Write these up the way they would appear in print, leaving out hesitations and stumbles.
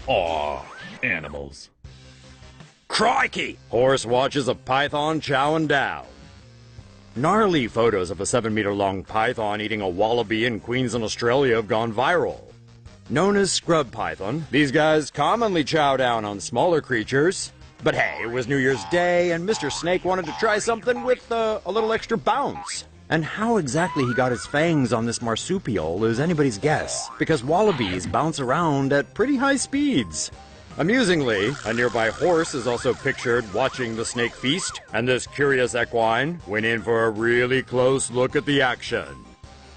Aw, animals. Crikey! Horse watches a python chowing down. Gnarly photos of a 7-meter-long python eating a wallaby in Queensland, Australia have gone viral. Known as scrub python, these guys commonly chow down on smaller creatures. But hey, it was New Year's Day, and Mr. Snake wanted to try something with a little extra bounce. And how exactly he got his fangs on this marsupial is anybody's guess, because wallabies bounce around at pretty high speeds. Amusingly, a nearby horse is also pictured watching the snake feast, and this curious equine went in for a really close look at the action.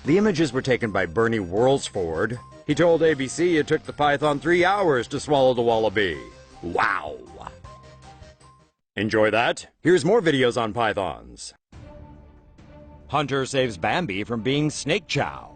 The images were taken by Bernie Worlsford. He told ABC it took the python 3 hours to swallow the wallaby. Wow! Enjoy that? Here's more videos on pythons. Hunter saves Bambi from being snake chow.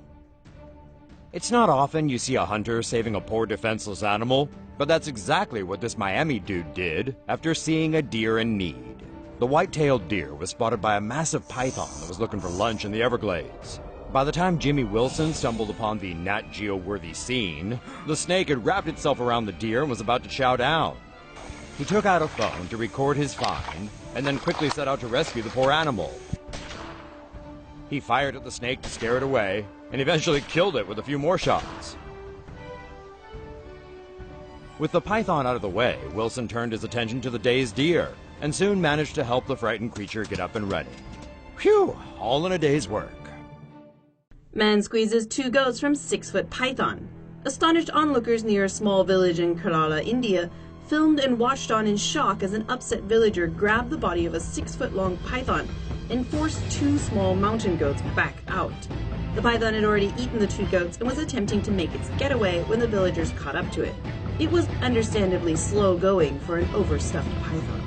It's not often you see a hunter saving a poor defenseless animal, but that's exactly what this Miami dude did after seeing a deer in need. The white-tailed deer was spotted by a massive python that was looking for lunch in the Everglades. By the time Jimmy Wilson stumbled upon the Nat Geo-worthy scene, the snake had wrapped itself around the deer and was about to chow down. He took out a phone to record his find, and then quickly set out to rescue the poor animal. He fired at the snake to scare it away, and eventually killed it with a few more shots. With the python out of the way, Wilson turned his attention to the dazed deer, and soon managed to help the frightened creature get up and running. Phew, all in a day's work. Man squeezes 2 goats from 6-foot python. Astonished onlookers near a small village in Kerala, India, filmed and watched on in shock as an upset villager grabbed the body of a 6-foot-long python and forced 2 small mountain goats back out. The python had already eaten the 2 goats and was attempting to make its getaway when the villagers caught up to it. It was understandably slow going for an overstuffed python.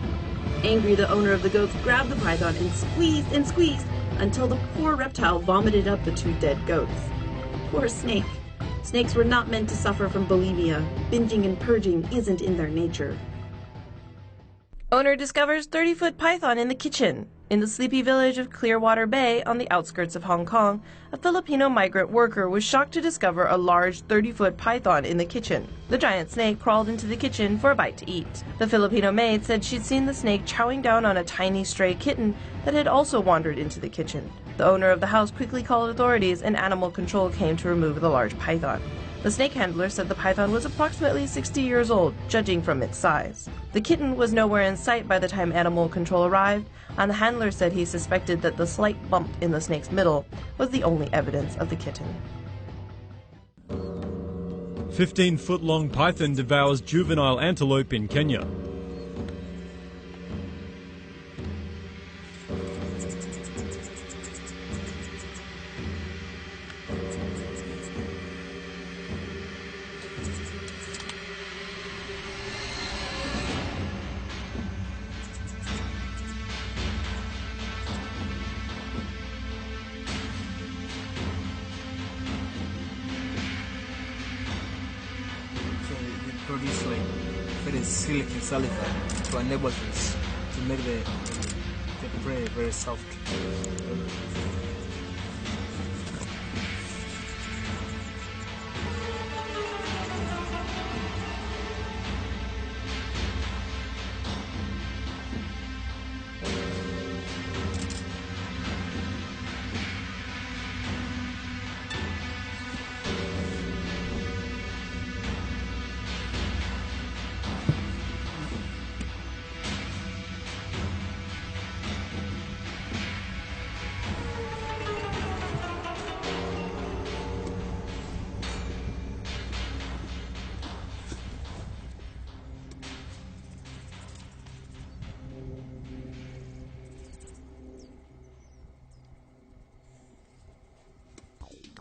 Angry, the owner of the goats grabbed the python and squeezed until the poor reptile vomited up the 2 dead goats. Poor snake. Snakes were not meant to suffer from bulimia. Binging and purging isn't in their nature. Owner discovers 30-foot python in the kitchen. In the sleepy village of Clearwater Bay on the outskirts of Hong Kong, a Filipino migrant worker was shocked to discover a large 30-foot python in the kitchen. The giant snake crawled into the kitchen for a bite to eat. The Filipino maid said she'd seen the snake chowing down on a tiny stray kitten that had also wandered into the kitchen. The owner of the house quickly called authorities, and animal control came to remove the large python. The snake handler said the python was approximately 60 years old, judging from its size. The kitten was nowhere in sight by the time animal control arrived, and the handler said he suspected that the slight bump in the snake's middle was the only evidence of the kitten. 15-foot-long python devours juvenile antelope in Kenya. Produce like very silky saliva to enable this to make the prey very soft.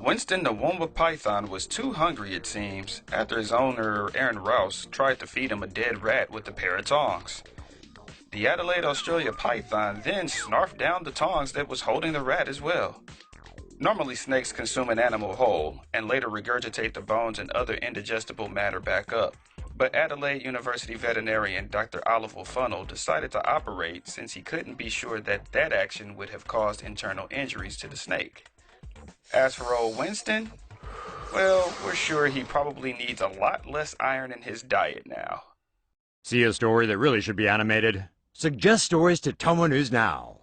Winston the Womba python was too hungry, it seems, after his owner, Aaron Rouse, tried to feed him a dead rat with a pair of tongs. The Adelaide, Australia python then snarfed down the tongs that was holding the rat as well. Normally snakes consume an animal whole and later regurgitate the bones and other indigestible matter back up. But Adelaide University veterinarian Dr. Oliver Funnell decided to operate since he couldn't be sure that that action would have caused internal injuries to the snake. As for old Winston, Well, we're sure he probably needs a lot less iron in his diet now. See a story that really should be animated? Suggest stories to Tomo News now.